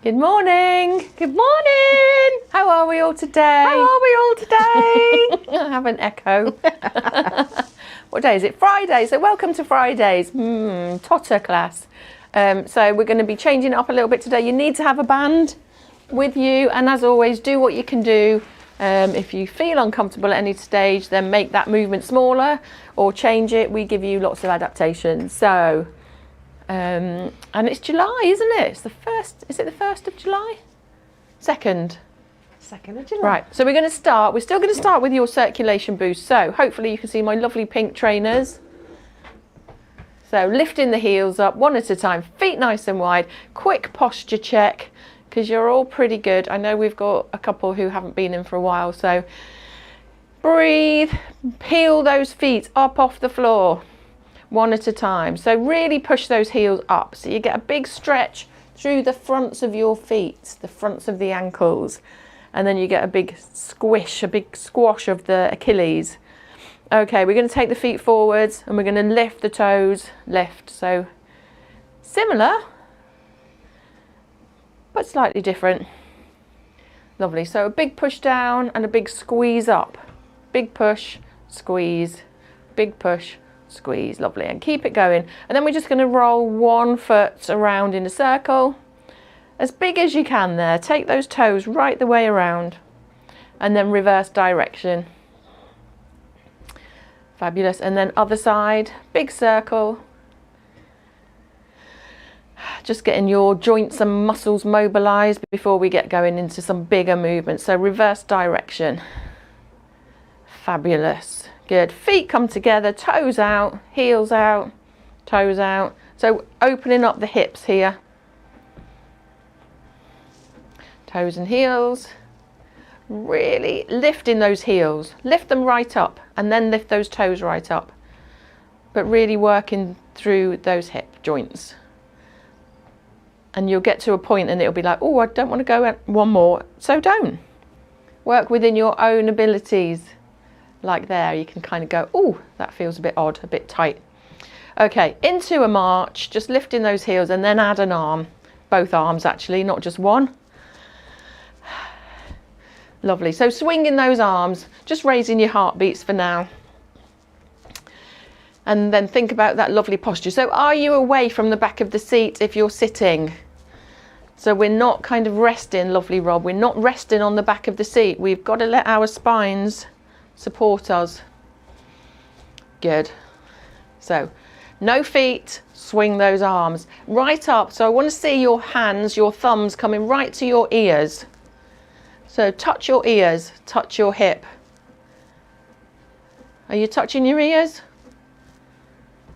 Good morning. Good morning. How are we all today? How are we all today? I have an echo. What day is it? Friday. So welcome to Fridays. Totter class. So we're going to be changing it up a little bit today. You need to have a band with you, and as always, do what you can do. If you feel uncomfortable at any stage, then make that movement smaller or change it. We give you lots of adaptations. So. And it's July, isn't it? It's the first. Is it the 1st of July? 2nd. 2nd of July. Right. So we're going to start. We're still going to start with your circulation boost. So hopefully you can see my lovely pink trainers. So lifting the heels up one at a time, feet nice and wide. Quick posture check because you're all pretty good. I know we've got a couple who haven't been in for a while. So breathe. Peel those feet up off the floor. One at a time. So really push those heels up. So you get a big stretch through the fronts of your feet, the fronts of the ankles. And then you get a big squish, a big squash of the Achilles. Okay, we're going to take the feet forwards and we're going to lift the toes, lift. So similar, but slightly different. Lovely. So a big push down and a big squeeze up. Big push, squeeze, big push, squeeze. Lovely. And keep it going. And then we're just going to roll one foot around in a circle as big as you can there. Take those toes right the way around and then reverse direction. Fabulous. And then other side, big circle. Just getting your joints and muscles mobilized before we get going into some bigger movements. So reverse direction. Fabulous. Good. Feet come together, toes out, heels out, toes out. So opening up the hips here. Toes and heels. Really lifting those heels. Lift them right up and then lift those toes right up. But really working through those hip joints. And you'll get to a point and it'll be like, oh, I don't want to go one more. So don't. Work within your own abilities. Like there, you can kind of go, oh, that feels a bit odd, a bit tight. Okay, into a march, just lifting those heels and then add an arm. Both arms actually, not just one. Lovely. So swinging those arms, just raising your heartbeats for now. And then think about that lovely posture. So are you away from the back of the seat if you're sitting? So we're not kind of resting, lovely Rob, we're not resting on the back of the seat. We've got to let our spines support us. Good. So no feet, swing those arms right up. So I want to see your hands, your thumbs coming right to your ears. So touch your ears, touch your hip. Are you touching your ears?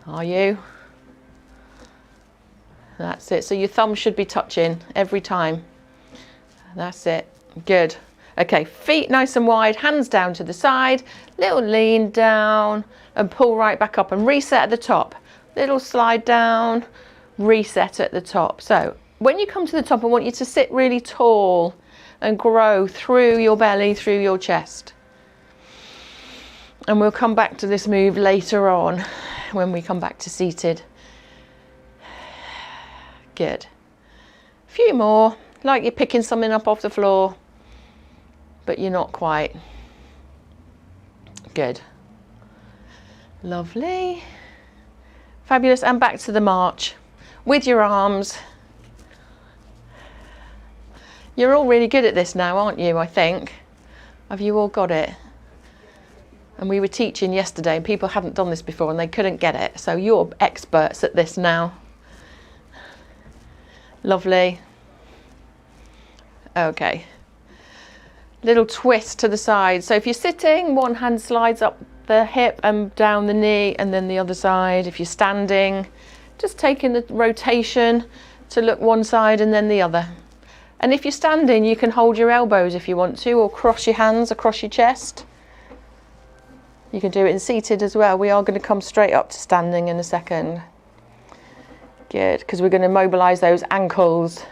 Are you? That's it. So your thumb should be touching every time. That's it. Good. Okay, feet nice and wide, hands down to the side, little lean down and pull right back up and reset at the top. Little slide down, reset at the top. So when you come to the top, I want you to sit really tall and grow through your belly, through your chest. And we'll come back to this move later on when we come back to seated. Good. A few more, like you're picking something up off the floor. But you're not quite. Good. Lovely. Fabulous. And back to the march with your arms. You're all really good at this now, aren't you, I think? Have you all got it? And we were teaching yesterday and people hadn't done this before and they couldn't get it. So you're experts at this now. Lovely. Okay. Little twist to the side. So if you're sitting, one hand slides up the hip and down the knee and then the other side. If you're standing, just taking the rotation to look one side and then the other. And if you're standing, you can hold your elbows if you want to, or cross your hands across your chest. You can do it in seated as well. We are going to come straight up to standing in a second. Good, because we're going to mobilize those ankles.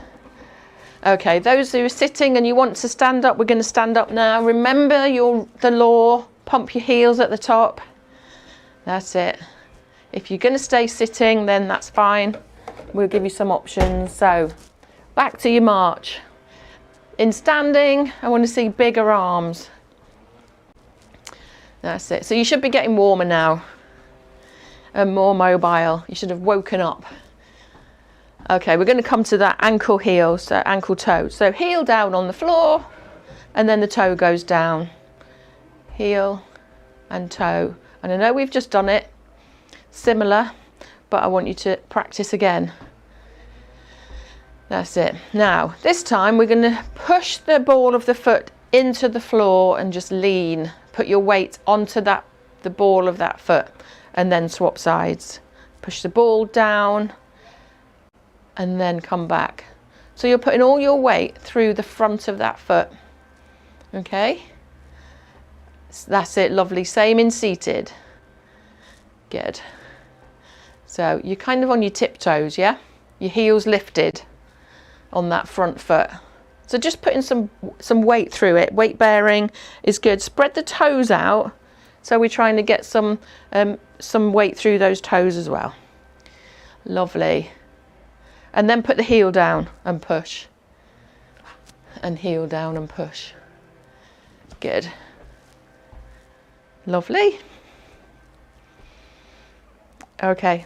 Okay, those who are sitting and you want to stand up, we're going to stand up now. Remember the law, pump your heels at the top. That's it. If you're going to stay sitting, then that's fine. We'll give you some options. So back to your march. In standing, I want to see bigger arms. That's it. So you should be getting warmer now and more mobile. You should have woken up. Okay, we're going to come to that ankle heel, so ankle toe. So heel down on the floor and then the toe goes down. Heel and toe. And I know we've just done it similar, but I want you to practice again. That's it. Now, this time we're going to push the ball of the foot into the floor and just lean. Put your weight onto the ball of that foot and then swap sides. Push the ball down and then come back. So you're putting all your weight through the front of that foot. Okay? That's it, lovely. Same in seated. Good. So you're kind of on your tiptoes, yeah? Your heels lifted on that front foot. So just putting some weight through it. Weight bearing is good. Spread the toes out. So we're trying to get some weight through those toes as well. Lovely. And then put the heel down and push. And heel down and push. Good. Lovely. Okay.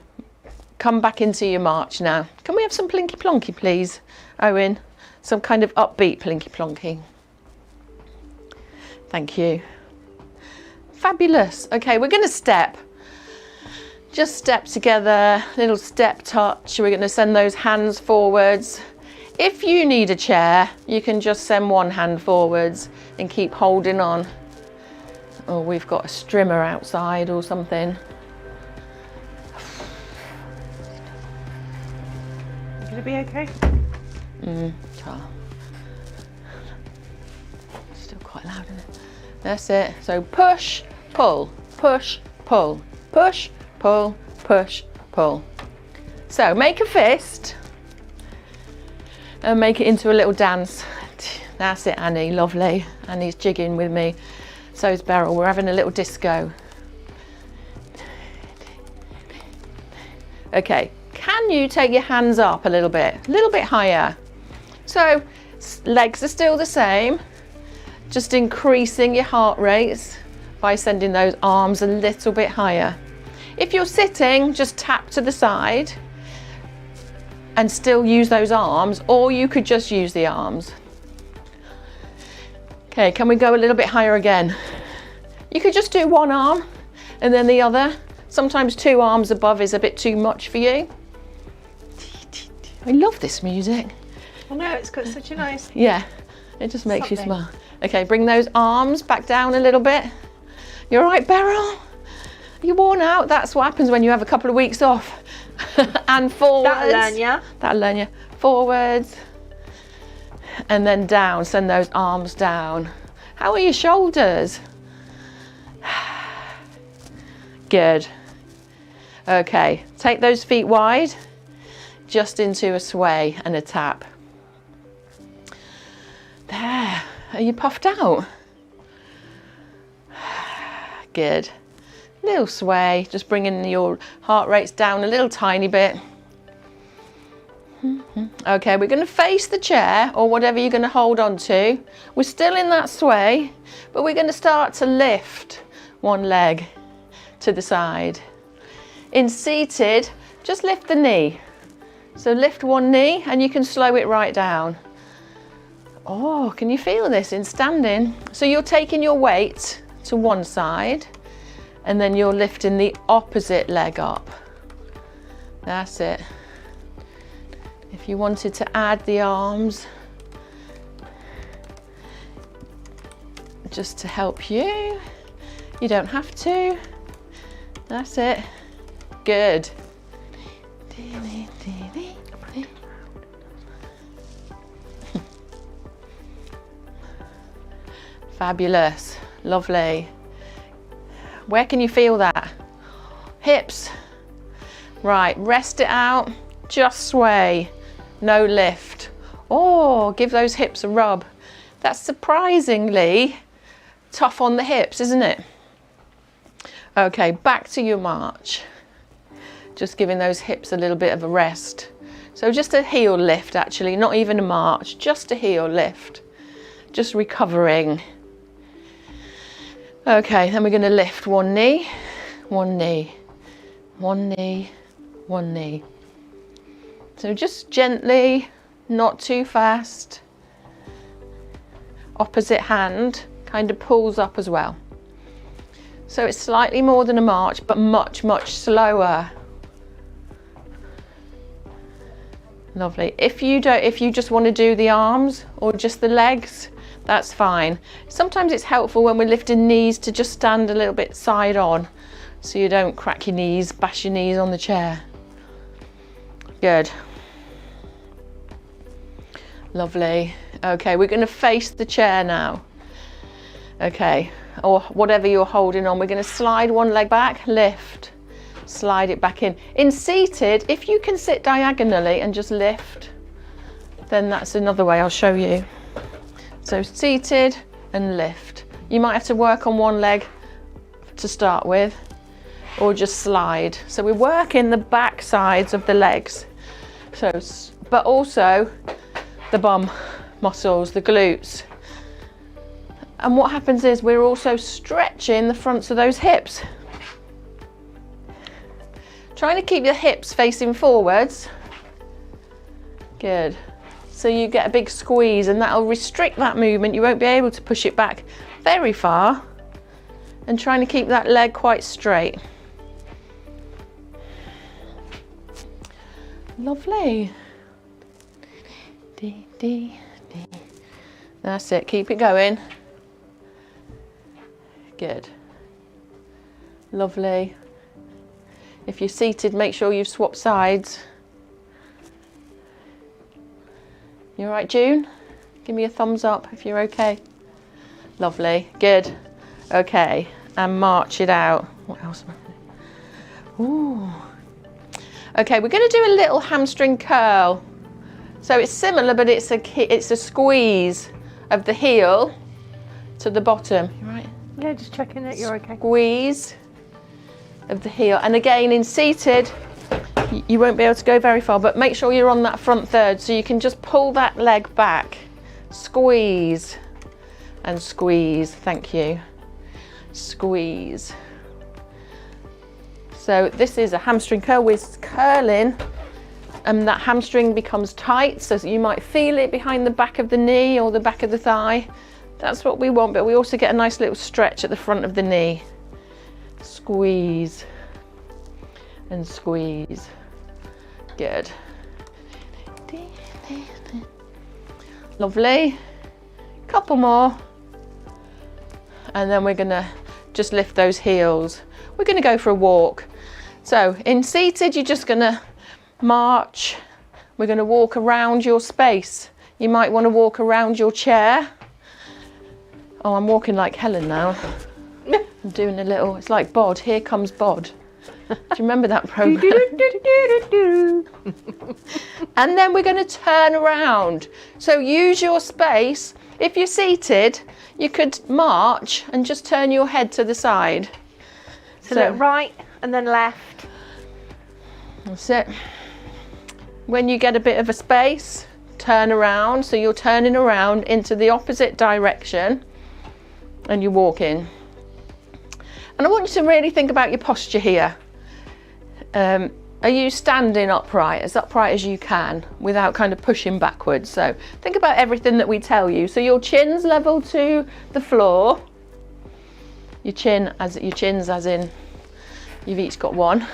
Come back into your march now. Can we have some plinky plonky, please, Owen? Some kind of upbeat plinky plonky. Thank you. Fabulous. Okay, we're going to step. Just step together, little step touch. We're going to send those hands forwards. If you need a chair, you can just send one hand forwards and keep holding on. Or we've got a strimmer outside or something. Gonna be okay? Still quite loud, isn't it? That's it. So push, pull, push, pull, push, pull, push, pull. So make a fist and make it into a little dance. That's it, Annie. Lovely. Annie's jigging with me. So is Beryl. We're having a little disco. Okay. Can you take your hands up a little bit higher? So legs are still the same, just increasing your heart rates by sending those arms a little bit higher. If you're sitting, just tap to the side and still use those arms, or you could just use the arms. Okay, can we go a little bit higher again? You could just do one arm and then the other. Sometimes two arms above is a bit too much for you. I love this music. I know, it's got such a nice... Yeah, it just makes you smile. Okay, bring those arms back down a little bit. You all right, Beryl? Are you worn out? That's what happens when you have a couple of weeks off. And forwards. That'll learn you. That'll learn you. Forwards. And then down. Send those arms down. How are your shoulders? Good. Okay, take those feet wide. Just into a sway and a tap. There. Are you puffed out? Good. Little sway. Just bringing your heart rates down a little tiny bit. Okay, we're going to face the chair or whatever you're going to hold on to. We're still in that sway, but we're going to start to lift one leg to the side. In seated, just lift the knee. So lift one knee and you can slow it right down. Oh, can you feel this in standing? So you're taking your weight to one side and then you're lifting the opposite leg up. That's it. If you wanted to add the arms, just to help you, you don't have to. That's it. Good. Fabulous. Lovely. Where can you feel that? Hips. Right, rest it out. Just sway. No lift. Oh, give those hips a rub. That's surprisingly tough on the hips, isn't it? Okay, back to your march. Just giving those hips a little bit of a rest. So just a heel lift actually, not even a march, just a heel lift. Just recovering. Okay, then we're going to lift one knee, one knee, one knee, one knee. So just gently, not too fast. Opposite hand kind of pulls up as well. So it's slightly more than a march, but much, much slower. Lovely. If you just want to do the arms or just the legs, that's fine. Sometimes it's helpful when we're lifting knees to just stand a little bit side on so you don't crack your knees, bash your knees on the chair. Good. Lovely. Okay, we're going to face the chair now. Okay, or whatever you're holding on. We're going to slide one leg back, lift, slide it back in. In seated, if you can sit diagonally and just lift, then that's another way I'll show you. So seated and lift. You might have to work on one leg to start with, or just slide. So we're working the back sides of the legs. So, but also the bum muscles, the glutes. And what happens is we're also stretching the fronts of those hips. Trying to keep your hips facing forwards. Good. So you get a big squeeze and that'll restrict that movement. You won't be able to push it back very far. And trying to keep that leg quite straight. Lovely. D, D, D. That's it, keep it going. Good. Lovely. If you're seated, make sure you've swapped sides. You all right, June? Give me a thumbs up if you're okay. Lovely, good. Okay, and march it out. What else? Ooh. Okay, we're going to do a little hamstring curl. So it's similar, but it's a squeeze of the heel to the bottom. You right? Yeah, just checking that you're okay. Squeeze of the heel. And again, in seated, you won't be able to go very far, but make sure you're on that front third so you can just pull that leg back. Squeeze and squeeze. Thank you. Squeeze. So this is a hamstring curl. We're curling and that hamstring becomes tight, so you might feel it behind the back of the knee or the back of the thigh. That's what we want, but we also get a nice little stretch at the front of the knee. Squeeze and squeeze. Good. Lovely. Couple more. And then we're gonna just lift those heels. We're gonna go for a walk. So in seated, you're just gonna march. We're gonna walk around your space. You might wanna walk around your chair. Oh, I'm walking like Helen now. I'm doing a little, it's like Bod, Here Comes Bod. Do you remember that program? And then we're going to turn around. So use your space. If you're seated, you could march and just turn your head to the side. So look right and then left. That's it. When you get a bit of a space, turn around. So you're turning around into the opposite direction and you're walking. And I want you to really think about your posture here. Are you standing upright as you can without kind of pushing backwards? So think about everything that we tell you. So your chin's level to the floor. Your chin's as in you've each got one.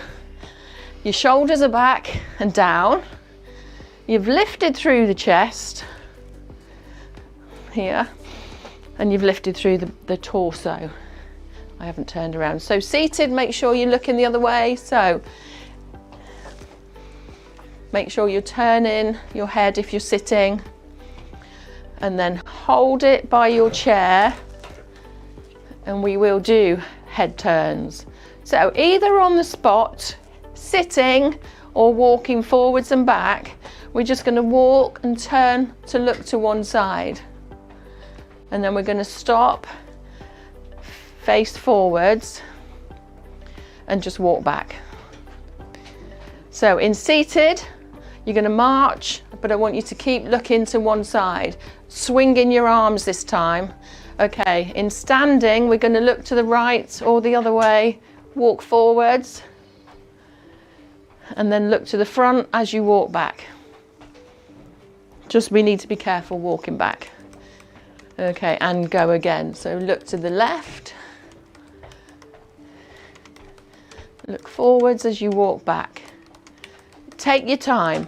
Your shoulders are back and down. You've lifted through the chest here, and you've lifted through the torso. I haven't turned around. So seated, make sure you're looking the other way. So make sure you're turning your head if you're sitting, and then hold it by your chair, and we will do head turns. So either on the spot, sitting, or walking forwards and back, we're just going to walk and turn to look to one side. And then we're going to stop, face forwards, and just walk back. So in seated, You're going to march, but I want you to keep looking to one side. Swinging your arms this time. Okay, in standing, we're going to look to the right or the other way. Walk forwards. And then look to the front as you walk back. Just we need to be careful walking back. Okay, and go again. So look to the left. Look forwards as you walk back. Take your time.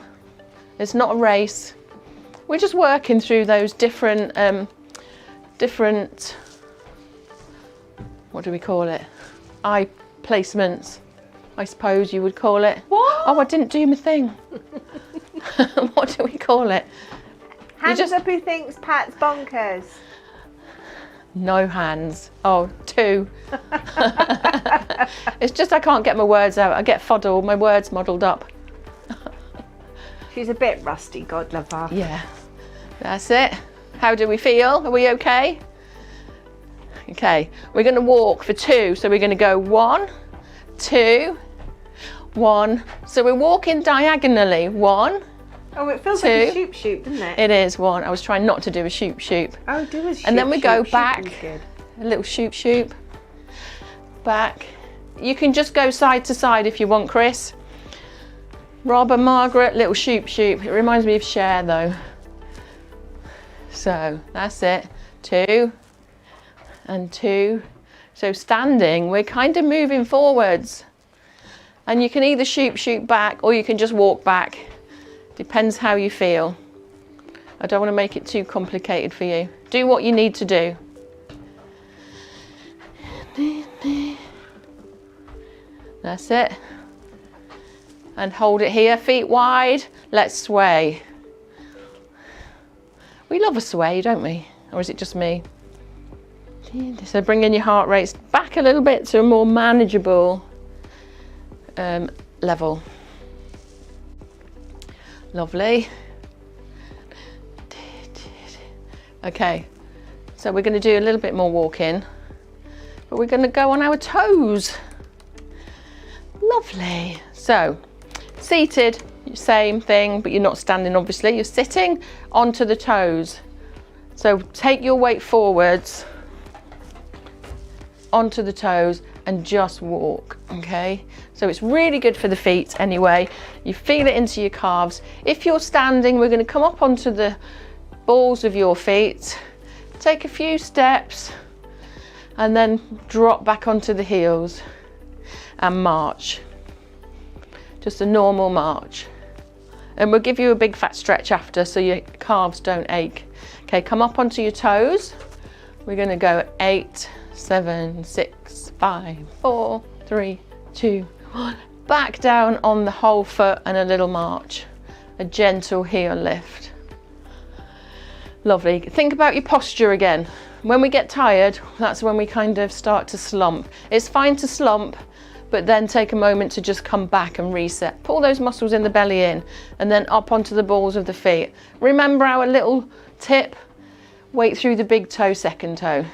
It's not a race. We're just working through those different, what do we call it? Eye placements, I suppose you would call it. What? Oh, I didn't do my thing. What do we call it? Hands up who thinks Pat's bonkers. No hands. Oh, 2. It's just I can't get my words out. I get fuddled, my words muddled up. She's a bit rusty, God love her. Yeah, that's it. How do we feel? Are we okay? Okay, we're going to walk for 2. So we're going to go 1, 2, 1. So we're walking diagonally. 1. Oh, it feels 2. like a shoop, doesn't it? It is 1. I was trying not to do a shoop. Oh, do a shoop. And then we go shoop back. is good. A little shoop. Back. You can just go side to side if you want, Chris. Rob and Margaret, little shoop. It reminds me of Cher though. So that's it. 2 and 2. So standing, we're kind of moving forwards. And you can either shoop back or you can just walk back. Depends how you feel. I don't want to make it too complicated for you. Do what you need to do. That's it. And hold it here, feet wide. Let's sway. We love a sway, don't we? Or is it just me? So bringing your heart rates back a little bit to a more manageable level. Lovely. Okay, so we're going to do a little bit more walking, but we're going to go on our toes. Lovely. So seated, same thing, but you're not standing obviously, you're sitting onto the toes. So take your weight forwards onto the toes and just walk, okay? So it's really good for the feet anyway. You feel it into your calves. If you're standing, we're going to come up onto the balls of your feet, take a few steps and then drop back onto the heels and march. Just a normal march. And we'll give you a big fat stretch after so your calves don't ache. Okay, come up onto your toes. We're going to go 8, 7, 6, 5, 4, 3, 2, 1. Back down on the whole foot and a little march. A gentle heel lift. Lovely. Think about your posture again. When we get tired, that's when we kind of start to slump. It's fine to slump, but then take a moment to just come back and reset. Pull those muscles in the belly in and then up onto the balls of the feet. Remember our little tip, weight through the big toe, second toe.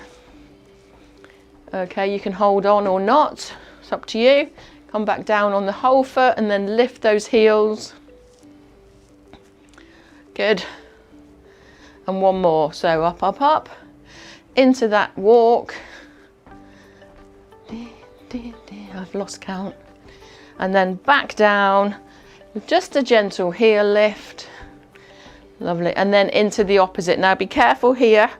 Okay, you can hold on or not, it's up to you. Come back down on the whole foot and then lift those heels. Good. And one more, so up, into that walk. I've lost count. And then back down with just a gentle heel lift. Lovely. And then into the opposite. Now be careful here.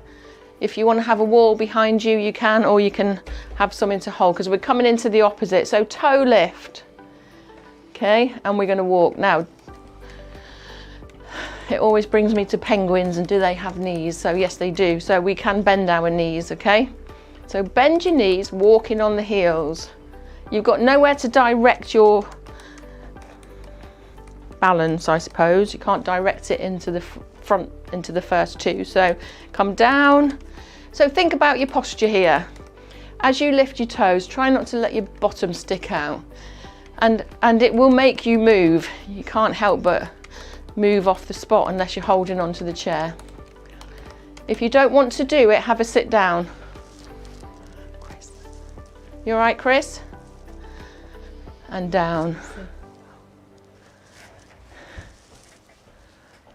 If you want to have a wall behind you, you can, or you can have something to hold because we're coming into the opposite. So toe lift. Okay, and we're going to walk. Now, it always brings me to penguins and do they have knees? So yes, they do. So we can bend our knees, okay? So bend your knees, walking on the heels. You've got nowhere to direct your balance, I suppose. You can't direct it into the front, into the first two. So come down. So think about your posture here. As you lift your toes, try not to let your bottom stick out. And it will make you move. You can't help but move off the spot unless you're holding onto the chair. If you don't want to do it, have a sit down. Chris. You all right, Chris? And down.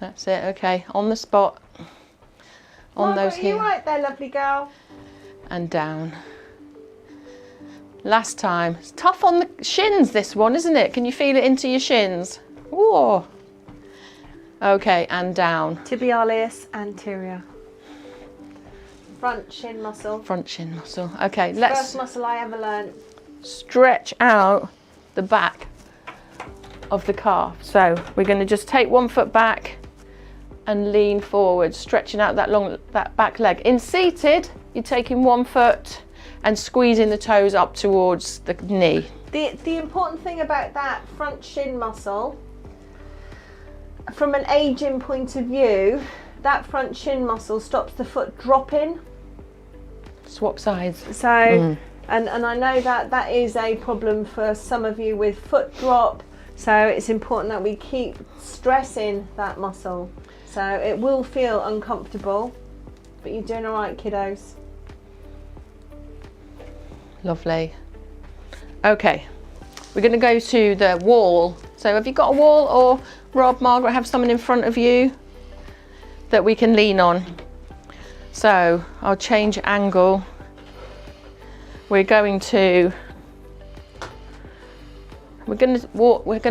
That's it, okay, on the spot. On those here. here. You right there, lovely girl. And down. Last time. It's tough on the shins, this one, isn't it? Can you feel it into your shins? Whoa. Okay, and down. Tibialis anterior. Front shin muscle. Front shin muscle. Okay, let's First muscle I ever learned. stretch out the back of the calf. So we're going to just take one foot back and lean forward, stretching out that back leg. In seated, you're taking one foot and squeezing the toes up towards the knee. The important thing about that front shin muscle, from an aging point of view, that front shin muscle stops the foot dropping. Swap sides. So, and I know that is a problem for some of you with foot drop. So it's important that we keep stressing that muscle. So it will feel uncomfortable, but you're doing all right, kiddos. Lovely. Okay, we're going to go to the wall. So have you got a wall, or Rob, Margaret, have someone in front of you that we can lean on? So I'll change angle. We're going to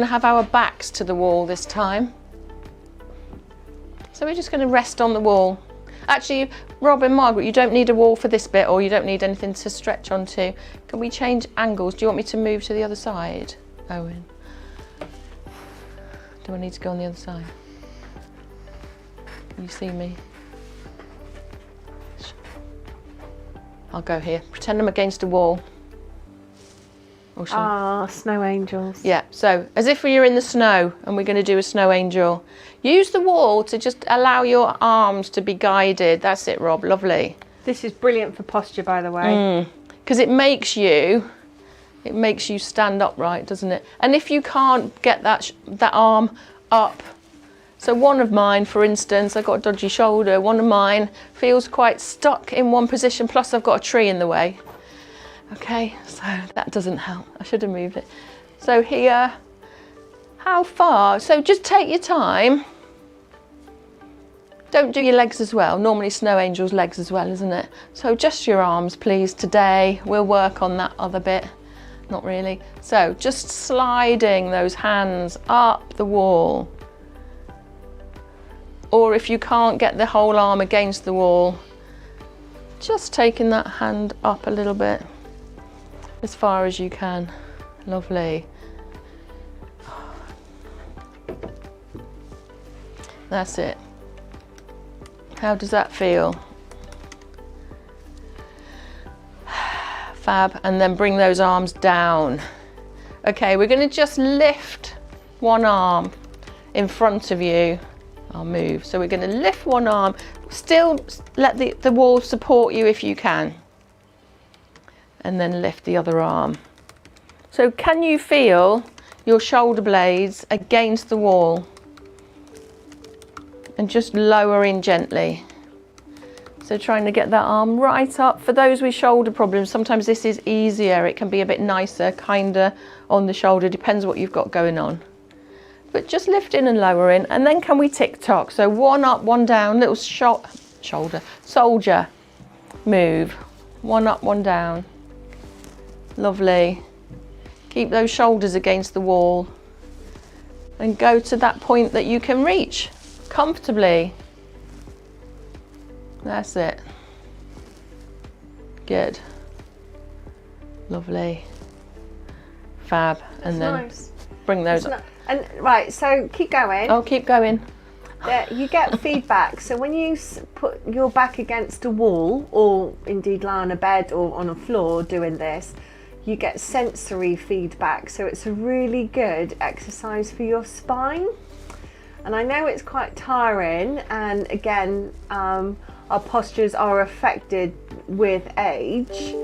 have our backs to the wall this time. So we're just going to rest on the wall. Actually, Rob and Margaret, you don't need a wall for this bit, or you don't need anything to stretch onto. Can we change angles? Do you want me to move to the other side, Owen? Do I need to go on the other side? Can you see me? I'll go here. Pretend I'm against a wall. Ah, snow angels. Yeah, so as if you're in the snow and we're going to do a snow angel. Use the wall to just allow your arms to be guided. That's it, Rob. Lovely. This is brilliant for posture, by the way. Because it makes you stand upright, doesn't it? And if you can't get that arm up, so one of mine, for instance, I've got a dodgy shoulder. One of mine feels quite stuck in one position, plus I've got a tree in the way. Okay, so that doesn't help. I should have moved it. So here, how far? So just take your time. Don't do your legs as well. Normally snow angel's legs as well, isn't it? So just your arms, please, today. We'll work on that other bit. Not really. So just sliding those hands up the wall. Or if you can't get the whole arm against the wall, just taking that hand up a little bit. As far as you can. Lovely. That's it. How does that feel? Fab. And then bring those arms down. Okay, we're going to just lift one arm in front of you. I'll move. So we're going to lift one arm. Still let the wall support you if you can. And then lift the other arm. So can you feel your shoulder blades against the wall? And just lowering gently. So trying to get that arm right up. For those with shoulder problems, sometimes this is easier. It can be a bit nicer, kinder on the shoulder, depends what you've got going on. But just lifting and lowering, and then can we tick-tock? So one up, one down, little soldier move. One up, one down. Lovely. Keep those shoulders against the wall and go to that point that you can reach comfortably. That's it. Good. Lovely. Fab. And then nice. Bring those up. And right, so keep going. Oh, keep going. You get feedback. So when you put your back against a wall, or indeed lie on a bed or on a floor doing this, you get sensory feedback. So it's a really good exercise for your spine. And I know it's quite tiring, and again, our postures are affected with age,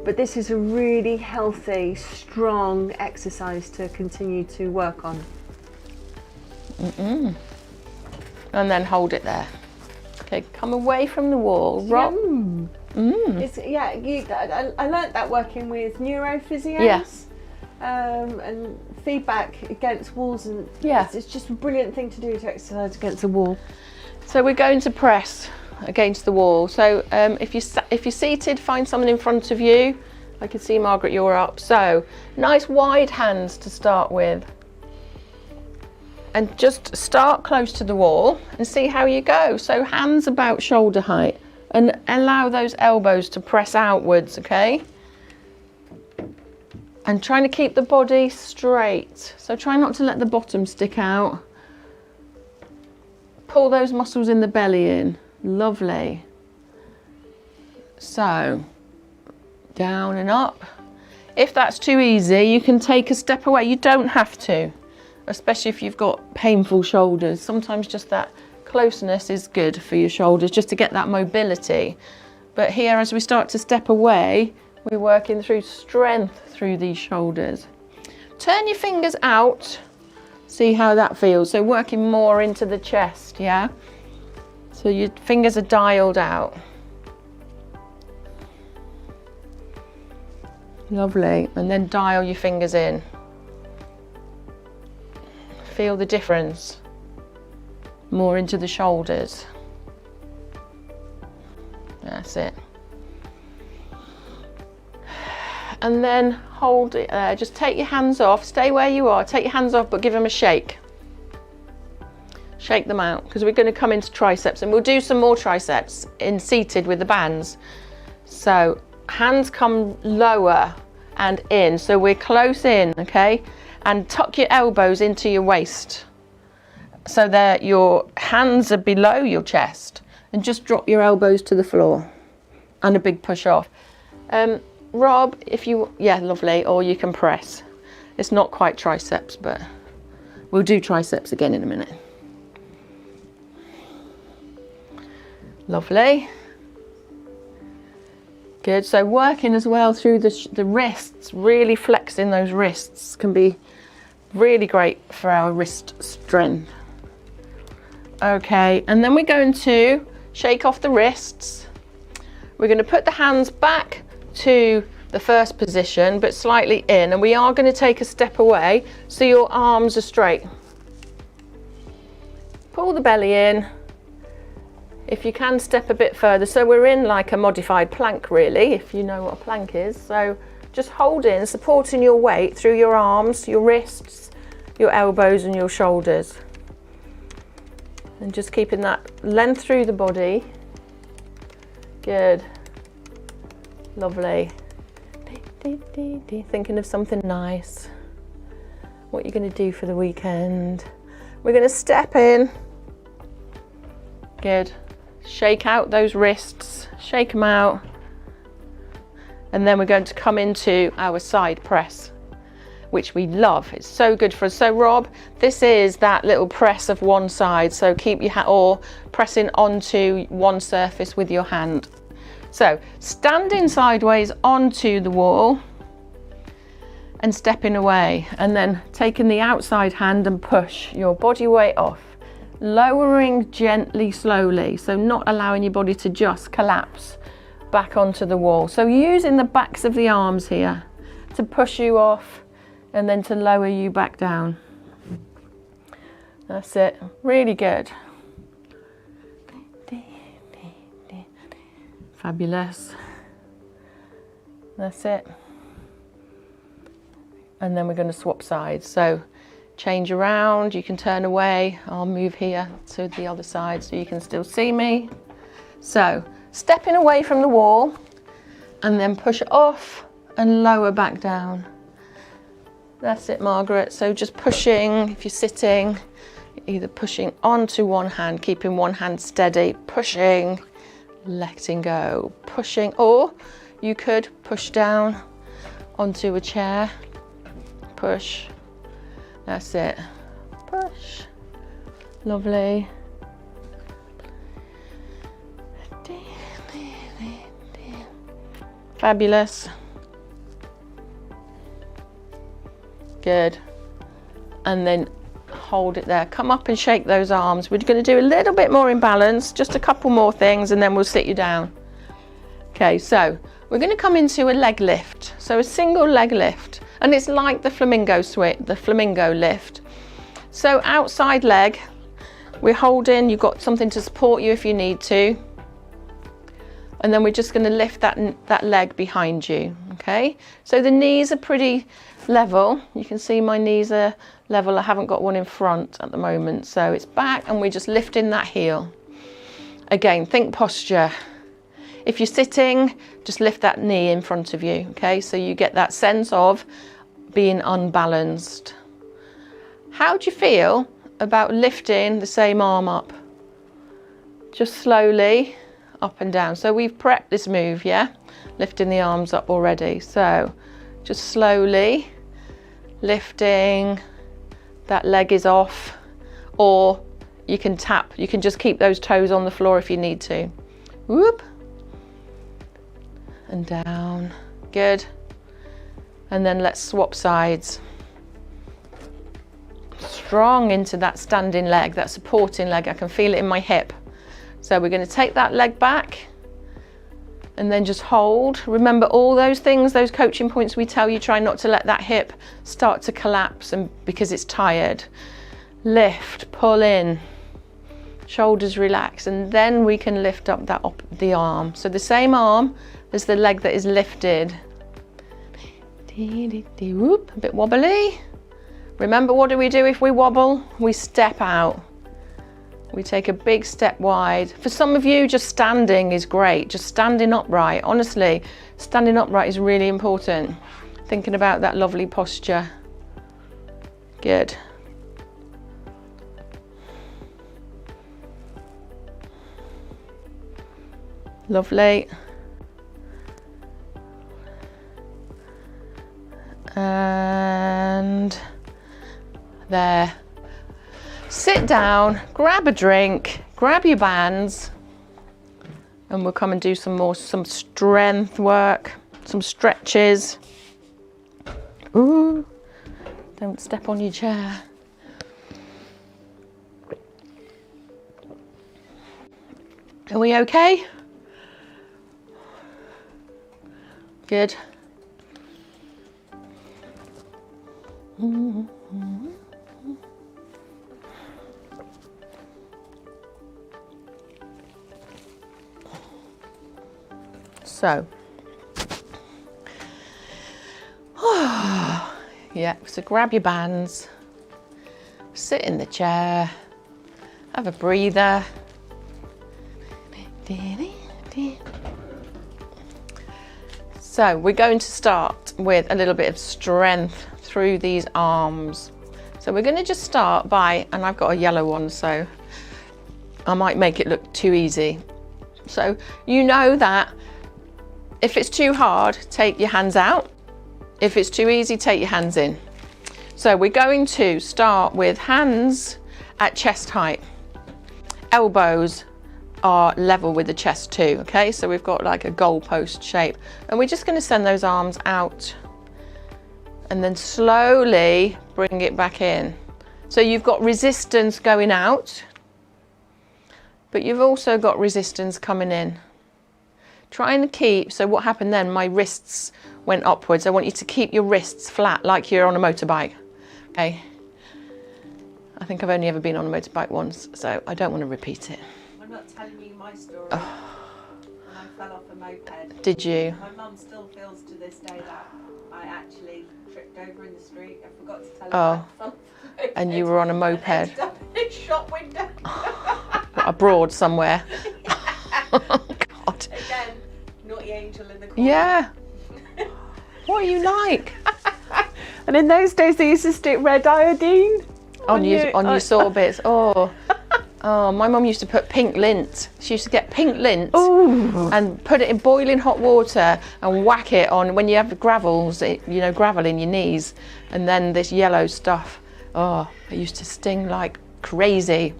but this is a really healthy, strong exercise to continue to work on. And then hold it there. Okay, come away from the wall. Rock. I learnt that working with neurophysios. Yes. and feedback against walls, and Yeah. it's just a brilliant thing to do, to exercise against a wall. So we're going to press against the wall. So if you're seated, find someone in front of you. I can see Margaret, you're up. So nice wide hands to start with. And just start close to the wall and see how you go. So hands about shoulder height and allow those elbows to press outwards, okay? And trying to keep the body straight. So try not to let the bottom stick out. Pull those muscles in the belly in. Lovely. So down and up. If that's too easy, you can take a step away. You don't have to, especially if you've got painful shoulders. Sometimes just that closeness is good for your shoulders, just to get that mobility. But here, as we start to step away, we're working through strength through these shoulders. Turn your fingers out, see how that feels. So working more into the chest, yeah? So your fingers are dialed out. Lovely, and then dial your fingers in. Feel the difference. More into the shoulders. That's it. And then hold it there. Just take your hands off. Stay where you are. Take your hands off, but give them a shake. Shake them out, because we're going to come into triceps, and we'll do some more triceps in seated with the bands. So hands come lower and in, so we're close in, okay? And tuck your elbows into your waist so that your hands are below your chest, and just drop your elbows to the floor and a big push off. Rob, if you, yeah, lovely, or you can press. It's not quite triceps, but we'll do triceps again in a minute. Lovely. Good, so working as well through the wrists, really flexing those wrists can be really great for our wrist strength. Okay, and then we're going to shake off the wrists. We're going to put the hands back to the first position, but slightly in, and we are going to take a step away so your arms are straight. Pull the belly in. If you can, step a bit further. So we're in like a modified plank, really, if you know what a plank is. So just hold in, supporting your weight through your arms, your wrists, your elbows and your shoulders. And just keeping that length through the body. Good. Lovely. Thinking of something nice. What you're going to do for the weekend. We're going to step in. Good. Shake out those wrists. Shake them out. And then we're going to come into our side press, which we love. It's so good for us. So Rob, this is that little press of one side. So keep your hand, or pressing onto one surface with your hand. So standing sideways onto the wall and stepping away, and then taking the outside hand and push your body weight off, lowering gently, slowly, so not allowing your body to just collapse back onto the wall. So using the backs of the arms here to push you off and then to lower you back down. That's it, really good. Fabulous. That's it. And then we're going to swap sides. So change around, you can turn away. I'll move here to the other side so you can still see me. So stepping away from the wall and then push off and lower back down. That's it, Margaret. So just pushing, if you're sitting, either pushing onto one hand, keeping one hand steady, pushing, letting go, pushing, or you could push down onto a chair, push, that's it, push, lovely. Fabulous. Good. And then hold it there. Come up and shake those arms. We're going to do a little bit more in balance, just a couple more things, and then we'll sit you down. Okay, so we're going to come into a leg lift. So a single leg lift. And it's like the flamingo lift. So outside leg, we're holding, you've got something to support you if you need to. And then we're just going to lift that leg behind you, okay? So the knees are pretty level. You can see my knees are level. I haven't got one in front at the moment. So it's back and we're just lifting that heel. Again, think posture. If you're sitting, just lift that knee in front of you, okay? So you get that sense of being unbalanced. How do you feel about lifting the same arm up? Just slowly up and down. So we've prepped this move, yeah? Lifting the arms up already. So just slowly lifting, that leg is off, or you can tap, you can just keep those toes on the floor if you need to. Whoop. And down, good. And then let's swap sides. Strong into that standing leg, that supporting leg. I can feel it in my hip. So we're going to take that leg back and then just hold. Remember all those things, those coaching points we tell you, try not to let that hip start to collapse and because it's tired. Lift, pull in, shoulders relax, and then we can lift up the arm. So the same arm as the leg that is lifted. Whoop, a bit wobbly. Remember, what do we do if we wobble? We step out. We take a big step wide. For some of you, just standing is great. Just standing upright. Honestly, standing upright is really important. Thinking about that lovely posture. Good. Lovely. And there. Sit down, grab a drink, grab your bands, and we'll come and do some strength work, some stretches. Ooh, don't step on your chair. Are we okay? Good. So, yeah, so grab your bands, sit in the chair, have a breather. So we're going to start with a little bit of strength through these arms. So we're going to just start by, and I've got a yellow one, so I might make it look too easy. So you know that if it's too hard, take your hands out. If it's too easy, take your hands in. So we're going to start with hands at chest height. Elbows are level with the chest too, okay? So we've got like a goalpost shape. And we're just gonna send those arms out and then slowly bring it back in. So you've got resistance going out, but you've also got resistance coming in. Trying to keep, so what happened then, my wrists went upwards. I want you to keep your wrists flat like you're on a motorbike, okay? I think I've only ever been on a motorbike once, so I don't want to repeat it. I'm not telling you my story. When I fell off a moped. Did you? My mum still feels to this day that I actually tripped over in the street. I forgot to tell her. Oh, and you were on a moped. And ended up in a shop window. Abroad somewhere. Oh, God. Again, naughty angel in the corner. Yeah. What are you like? And in those days they used to stick red iodine on your sore bits. Oh. Oh, my mum used to put pink lint. She used to get pink lint. Ooh. And put it in boiling hot water and whack it on when you have the gravels, gravel in your knees, and then this yellow stuff. Oh, it used to sting like crazy.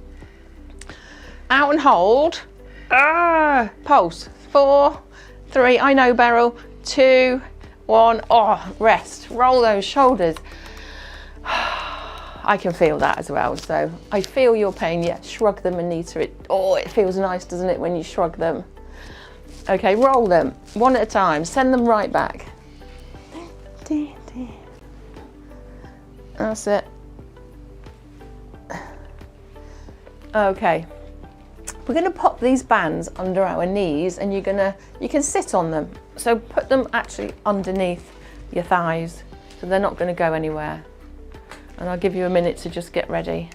Out and hold. Pulse. 4, 3, I know, Beryl. 2, 1. Oh, rest. Roll those shoulders. I can feel that as well, so I feel your pain. Yeah, shrug them, Anita. It feels nice, doesn't it, when you shrug them? Okay, roll them one at a time. Send them right back. That's it. Okay. We're going to pop these bands under our knees, and you can sit on them. So put them actually underneath your thighs, so they're not going to go anywhere. And I'll give you a minute to just get ready.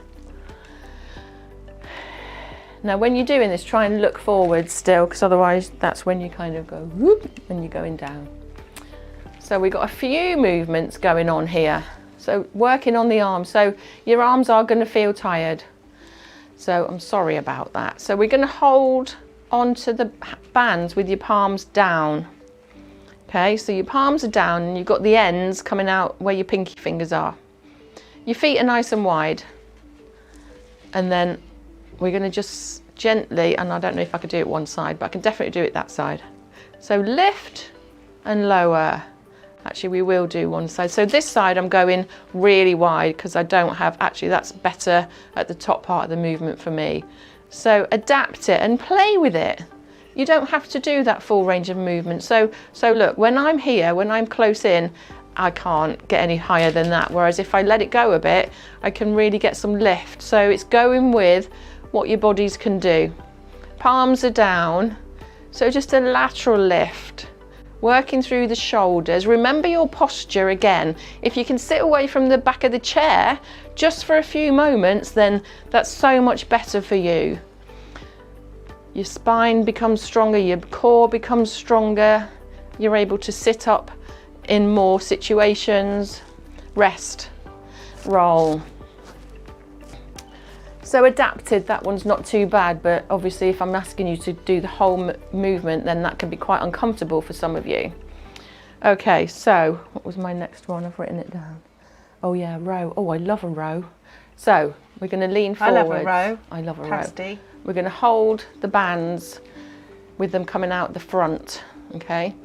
Now when you're doing this, try and look forward still, because otherwise that's when you kind of go whoop and you're going down. So we've got a few movements going on here. So working on the arms. So your arms are going to feel tired. So I'm sorry about that. So we're going to hold onto the bands with your palms down. Okay, so your palms are down and you've got the ends coming out where your pinky fingers are. Your feet are nice and wide. And then we're going to just gently, and I don't know if I could do it one side, but I can definitely do it that side. So lift and lower. Actually, we will do one side. So this side I'm going really wide because I don't have, actually that's better at the top part of the movement for me. So adapt it and play with it. You don't have to do that full range of movement. So look, when I'm here, when I'm close in, I can't get any higher than that. Whereas if I let it go a bit, I can really get some lift. So it's going with what your bodies can do. Palms are down. So just a lateral lift. Working through the shoulders. Remember your posture again. If you can sit away from the back of the chair just for a few moments, then that's so much better for you. Your spine becomes stronger, your core becomes stronger. You're able to sit up in more situations. Rest, roll. So adapted, that one's not too bad, but obviously if I'm asking you to do the whole movement, then that can be quite uncomfortable for some of you. Okay, so what was my next one? I've written it down. Oh yeah, row. Oh, I love a row. So we're going to lean forward. I love a row. I love a Pasty. row. We're going to hold the bands with them coming out the front, okay?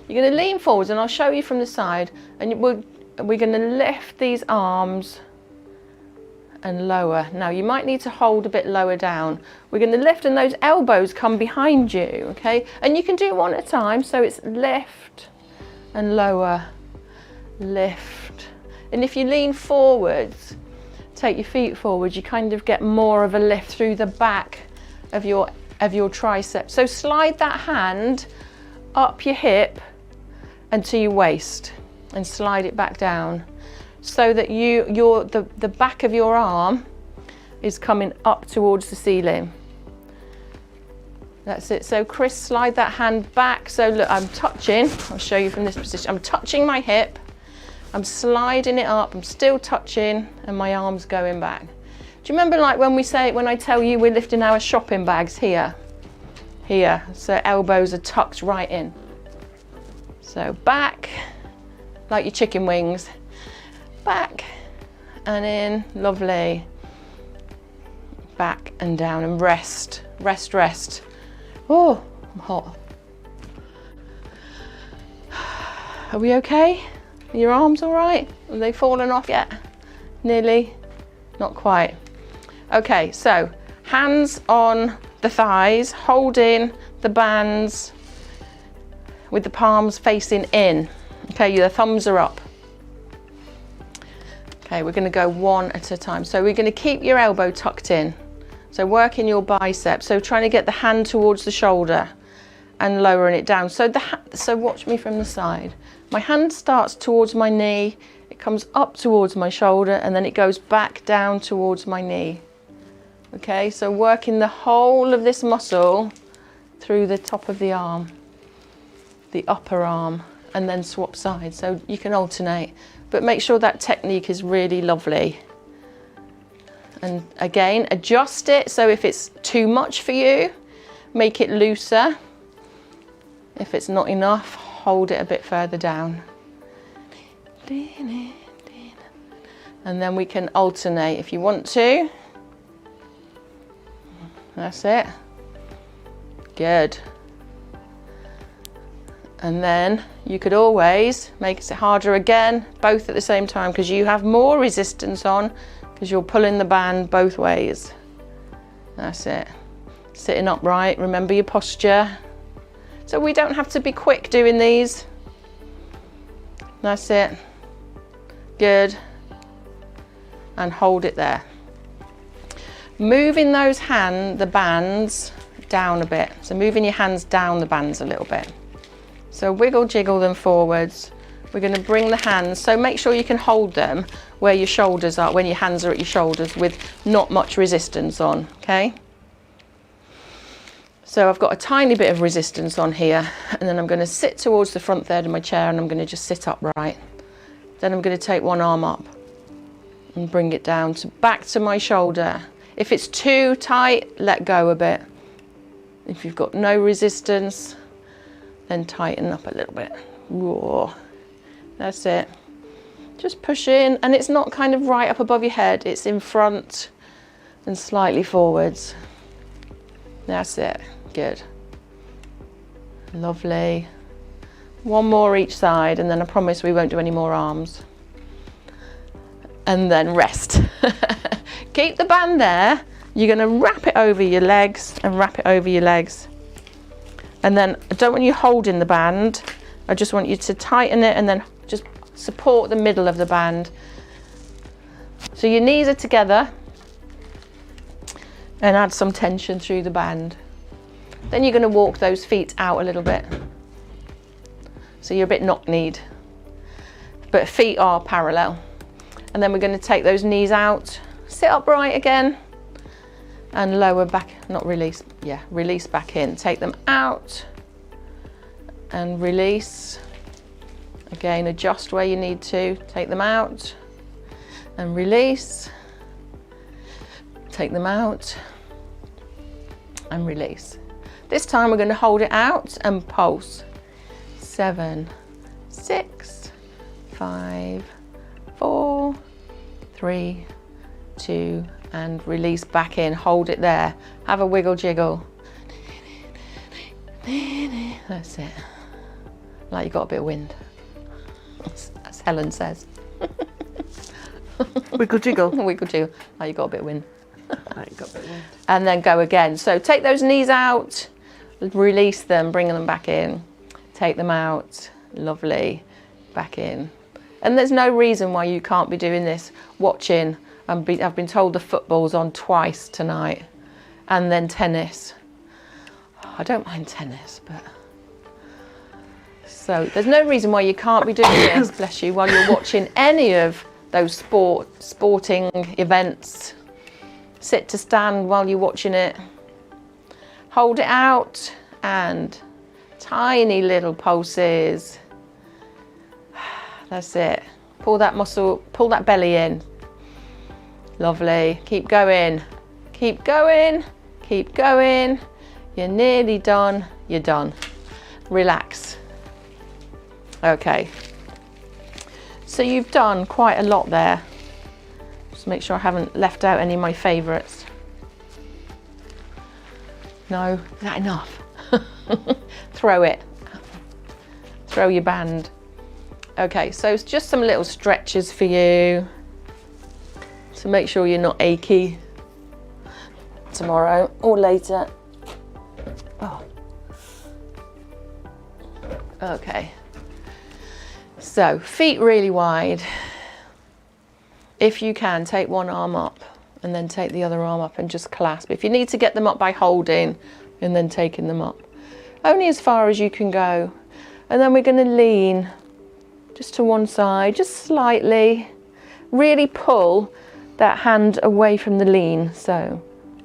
You're going to lean forwards, and I'll show you from the side, and we're going to lift these arms and lower. Now you might need to hold a bit lower down. We're going to lift and those elbows come behind you, okay? And you can do one at a time, so it's lift and lower, lift. And if you lean forwards, take your feet forward, you kind of get more of a lift through the back of your tricep. So slide that hand up your hip and to your waist and slide it back down, so that the back of your arm is coming up towards the ceiling. That's it. So Chris, slide that hand back. So look, I'm touching, I'll show you from this position. I'm touching my hip, I'm sliding it up, I'm still touching, and my arm's going back. Do you remember like when I tell you we're lifting our shopping bags here? Here, so elbows are tucked right in. So back, like your chicken wings. Back and in, lovely. Back and down and rest, rest, rest. Oh, I'm hot. Are we okay? Are your arms all right? Have they fallen off yet? Nearly? Not quite. Okay, so hands on the thighs, holding the bands with the palms facing in. Okay, your thumbs are up. Okay, we're going to go one at a time. So we're going to keep your elbow tucked in. So working your biceps. So trying to get the hand towards the shoulder and lowering it down. So watch me from the side. My hand starts towards my knee, it comes up towards my shoulder, and then it goes back down towards my knee. Okay, so working the whole of this muscle through the top of the arm, the upper arm, and then swap sides. So you can alternate. But make sure that technique is really lovely. And again, adjust it. So if it's too much for you, make it looser. If it's not enough, hold it a bit further down. And then we can alternate if you want to. That's it. Good. And then you could always make it harder again, both at the same time, because you have more resistance on, because you're pulling the band both ways. That's it. Sitting upright, remember your posture. So we don't have to be quick doing these. That's it. Good. and hold it there. Moving those the bands down a bit. So moving your hands down the bands a little bit. So wiggle jiggle them forwards. We're going to bring the hands, so make sure you can hold them where your shoulders are, when your hands are at your shoulders with not much resistance on, okay? So I've got a tiny bit of resistance on here, and then I'm going to sit towards the front third of my chair and I'm going to just sit upright. Then I'm going to take one arm up and bring it down to back to my shoulder. If it's too tight, let go a bit. If you've got no resistance, then tighten up a little bit. Whoa. That's it. Just push in, and it's not kind of right up above your head, it's in front and slightly forwards. That's it. Good. Lovely. One more each side, and then I promise we won't do any more arms. And then rest. Keep the band there. You're going to wrap it over your legs and wrap it over your legs. And then I don't want you holding the band. I just want you to tighten it and then just support the middle of the band. So your knees are together, and add some tension through the band. Then you're going to walk those feet out a little bit. So you're a bit knock-kneed, but feet are parallel. And then we're going to take those knees out, sit upright again, and lower back, not release, yeah, release back in. Take them out and release. Again, adjust where you need to. Take them out and release. Take them out and release. This time we're going to hold it out and pulse. 7, 6, 5, 4, 3, 2, and release back in. Hold it there. Have a wiggle jiggle. That's it. Like you got a bit of wind, as Helen says. Wiggle jiggle. Wiggle jiggle. Like you got a bit of wind. Like you got a bit of wind. And then go again. So take those knees out, release them, bring them back in. Take them out. Lovely. Back in. And there's no reason why you can't be doing this, watching. I've been told the football's on twice tonight, and then tennis. I don't mind tennis, but so there's no reason why you can't be doing this, bless you, while you're watching any of those sporting events. Sit to stand while you're watching it. Hold it out and tiny little pulses. That's it. Pull that muscle, pull that belly in. Lovely. Keep going. Keep going. Keep going. You're nearly done. You're done. Relax. Okay. So you've done quite a lot there. Just make sure I haven't left out any of my favourites. No? Is that enough? Throw it. Throw your band. Okay, so it's just some little stretches for you to make sure you're not achy tomorrow or later. Oh. Okay. So feet really wide. If you can, take one arm up and then take the other arm up and just clasp. If you need to get them up by holding and then taking them up, only as far as you can go. And then we're going to lean just to one side, just slightly. Really pull that hand away from the lean. So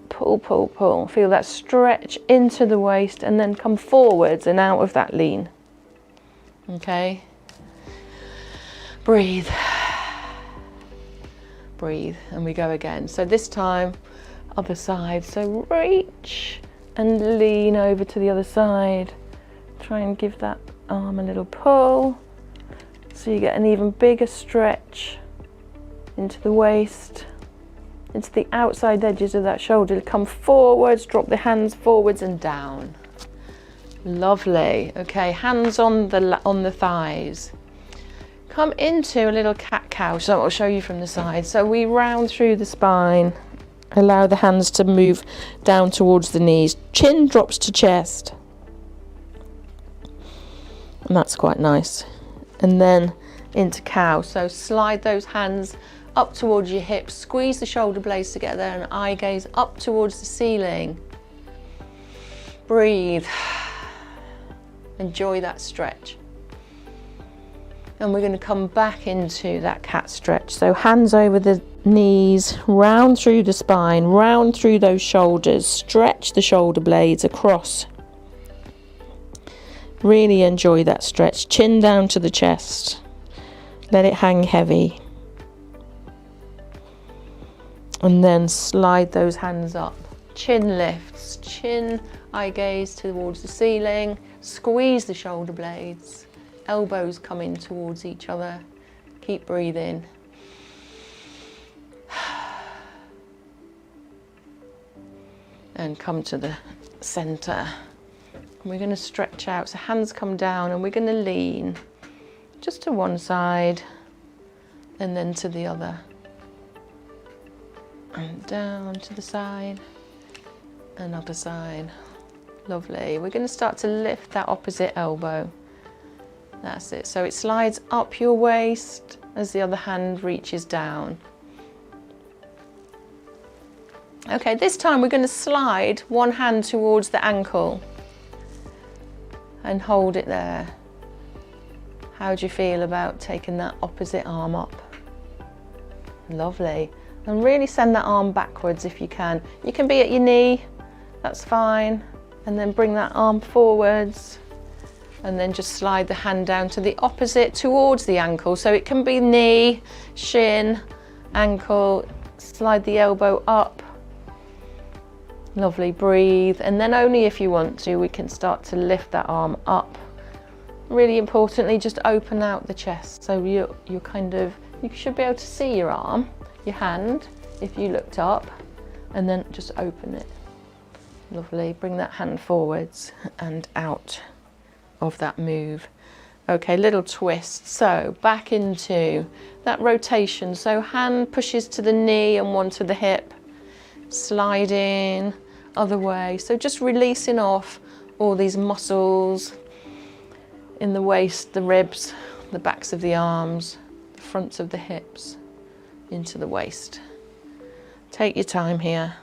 pull, pull, pull. Feel that stretch into the waist and then come forwards and out of that lean. Okay. Breathe. Breathe, and we go again. So this time, other side. So reach and lean over to the other side. Try and give that arm a little pull. So you get an even bigger stretch into the waist, into the outside edges of that shoulder. Come forwards, drop the hands forwards and down. Lovely. Okay, hands on the thighs. Come into a little cat-cow, so I'll show you from the side. So we round through the spine, allow the hands to move down towards the knees. Chin drops to chest. And that's quite nice. And then into cow. So slide those hands up towards your hips, squeeze the shoulder blades together and eye gaze up towards the ceiling. Breathe. Enjoy that stretch. And we're going to come back into that cat stretch. So hands over the knees, round through the spine, round through those shoulders, stretch the shoulder blades across. Really enjoy that stretch. Chin down to the chest. Let it hang heavy. And then slide those hands up. Chin lifts, chin, eye gaze towards the ceiling. Squeeze the shoulder blades. Elbows come in towards each other. Keep breathing. And come to the center. And we're going to stretch out. So hands come down and we're going to lean just to one side and then to the other. And down to the side, another side. Lovely. We're going to start to lift that opposite elbow. That's it. So it slides up your waist as the other hand reaches down. Okay, this time we're going to slide one hand towards the ankle and hold it there. How do you feel about taking that opposite arm up? Lovely. And really send that arm backwards if you can. You can be at your knee, that's fine. And then bring that arm forwards. And then just slide the hand down to the opposite towards the ankle. So it can be knee, shin, ankle, slide the elbow up. Lovely, breathe. And then only if you want to, we can start to lift that arm up. Really importantly, just open out the chest. So you're kind of, you should be able to see your arm, your hand, if you looked up, and then just open it. Lovely, bring that hand forwards and out of that move. Okay, little twist. So back into that rotation. So hand pushes to the knee and one to the hip. Sliding other way. So just releasing off all these muscles in the waist, the ribs, the backs of the arms, the fronts of the hips into the waist. Take your time here.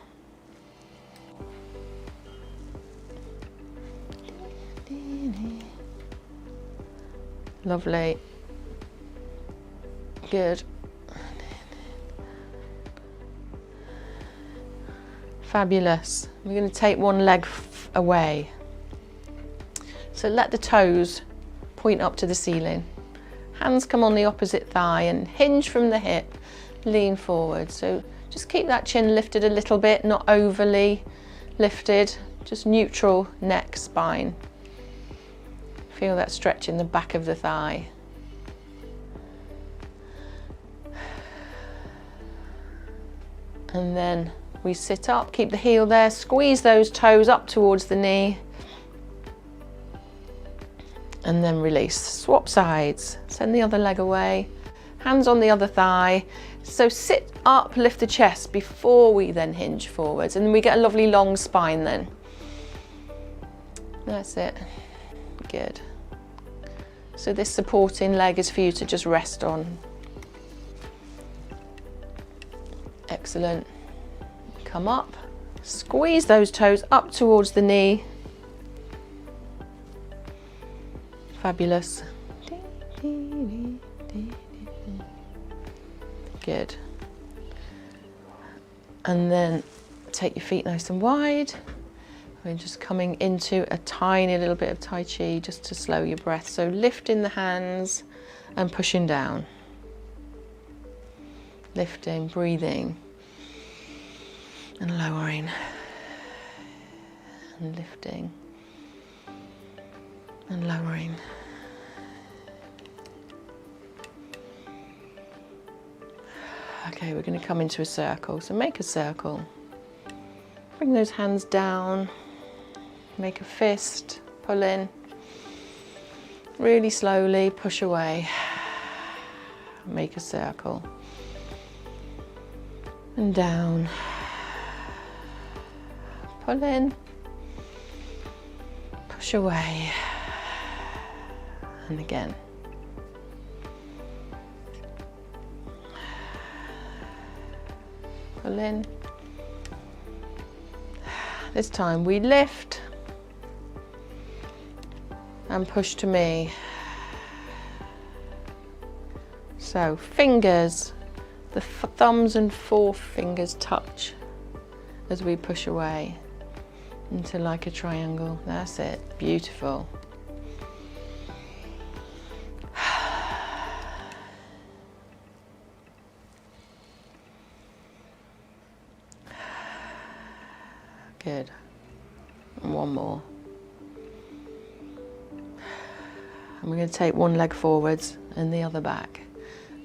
Lovely. Good. Fabulous. We're going to take one leg away. So let the toes point up to the ceiling. Hands come on the opposite thigh and hinge from the hip. Lean forward. So just keep that chin lifted a little bit, not overly lifted, just neutral neck, spine. Feel that stretch in the back of the thigh. And then we sit up, keep the heel there, squeeze those toes up towards the knee. And then release. Swap sides. Send the other leg away. Hands on the other thigh. So sit up, lift the chest before we then hinge forwards. And we get a lovely long spine then. That's it. Good. So this supporting leg is for you to just rest on. Excellent. Come up. Squeeze those toes up towards the knee. Fabulous. Good. And then take your feet nice and wide. We're just coming into a tiny little bit of Tai Chi just to slow your breath. So lifting the hands and pushing down. Lifting, breathing, and lowering, and lifting, and lowering. Okay, we're going to come into a circle. So make a circle. Bring those hands down. Make a fist, pull in. Really slowly push away. Make a circle. And down. Pull in. Push away. And again. Pull in. This time we lift and push to me. So fingers, the thumbs and forefingers touch as we push away into like a triangle. That's it, beautiful. Good. And one more. And we're going to take one leg forwards and the other back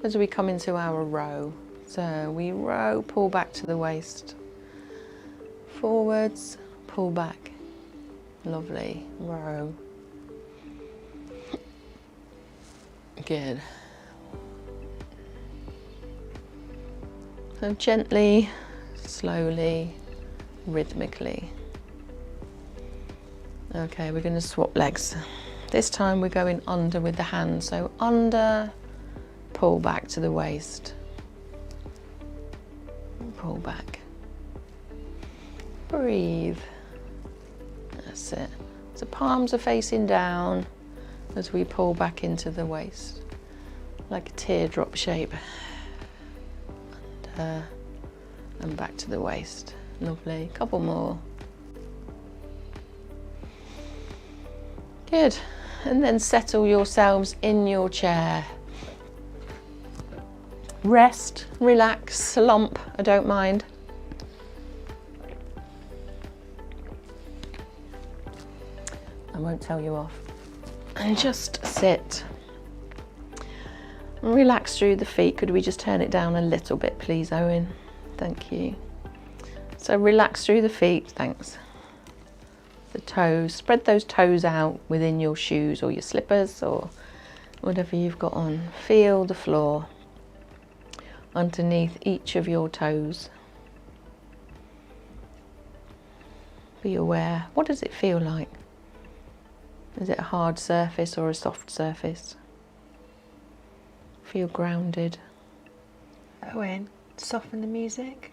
as we come into our row. So we row, pull back to the waist. Forwards, pull back. Lovely. Row. Good. So gently, slowly, rhythmically. Okay, we're going to swap legs. This time we're going under with the hand. So under, pull back to the waist. Pull back. Breathe. That's it. So palms are facing down as we pull back into the waist, like a teardrop shape. Under and back to the waist. Lovely. Couple more. Good. And then settle yourselves in your chair. Rest, relax, slump, I don't mind. I won't tell you off. And just sit. Relax through the feet. Could we just turn it down a little bit, please, Owen? Thank you. So relax through the feet, thanks. The toes, spread those toes out within your shoes or your slippers or whatever you've got on. Feel the floor underneath each of your toes. Be aware, what does it feel like? Is it a hard surface or a soft surface? Feel grounded. Owen, soften the music.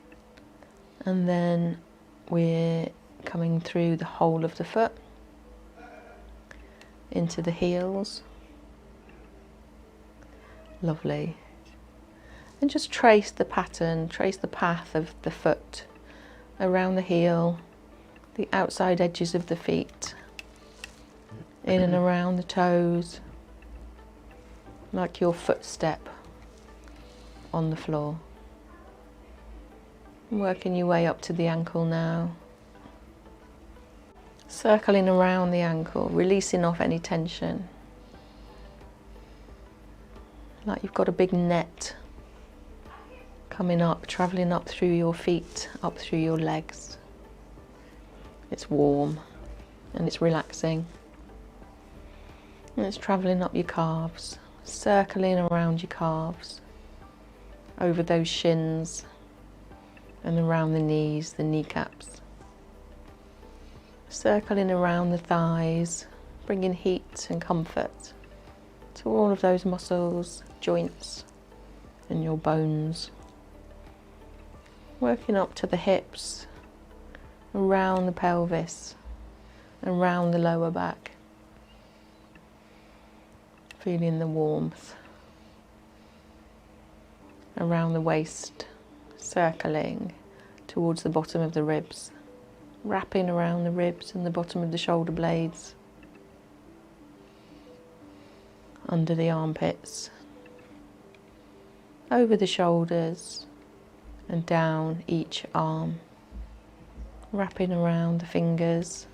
And then we're coming through the whole of the foot into the heels. Lovely. And just trace the pattern, trace the path of the foot around the heel, the outside edges of the feet, in and around the toes, like your footstep on the floor. Working your way up to the ankle now. Circling around the ankle, releasing off any tension. Like you've got a big net coming up, travelling up through your feet, up through your legs. It's warm and it's relaxing. And it's travelling up your calves, circling around your calves, over those shins and around the knees, the kneecaps. Circling around the thighs, bringing heat and comfort to all of those muscles, joints and your bones. Working up to the hips, around the pelvis, around the lower back. Feeling the warmth around the waist, circling towards the bottom of the ribs, wrapping around the ribs and the bottom of the shoulder blades, under the armpits, over the shoulders and down each arm, wrapping around the fingers,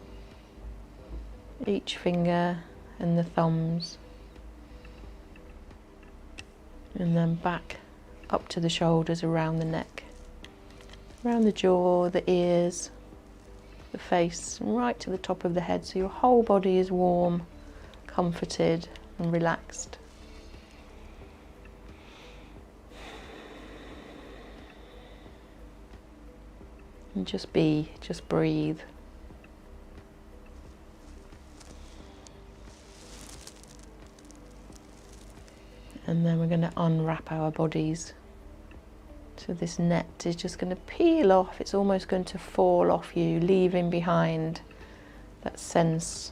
each finger and the thumbs, and then back up to the shoulders, around the neck, around the jaw, the ears, the face, and right to the top of the head, so your whole body is warm, comforted and relaxed. And just be, just breathe. And then we're going to unwrap our bodies So this net is just going to peel off. It's almost going to fall off you, leaving behind that sense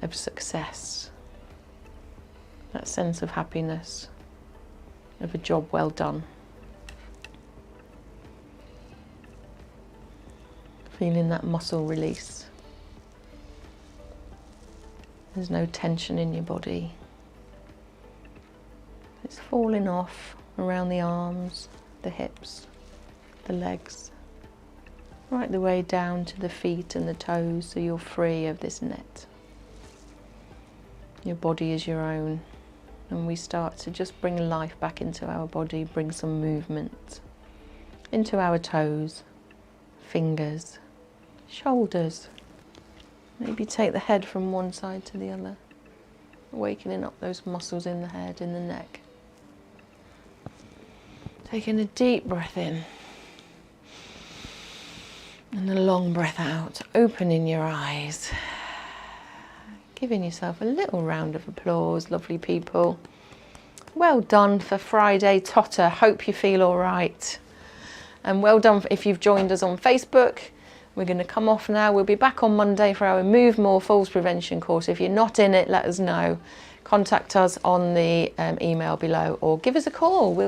of success, that sense of happiness, of a job well done. Feeling that muscle release. There's no tension in your body. It's falling off around the arms, the hips, the legs, right the way down to the feet and the toes, so you're free of this net. Your body is your own, and we start to just bring life back into our body, bring some movement into our toes, fingers, shoulders. Maybe take the head from one side to the other, awakening up those muscles in the head, in the neck. Taking a deep breath in and a long breath out, opening your eyes, giving yourself a little round of applause, lovely people. Well done for Friday, Totter. Hope you feel all right. And well done if you've joined us on Facebook. We're going to come off now. We'll be back on Monday for our Move More Falls Prevention course. If you're not in it, let us know. Contact us on the email below or give us a call. We'll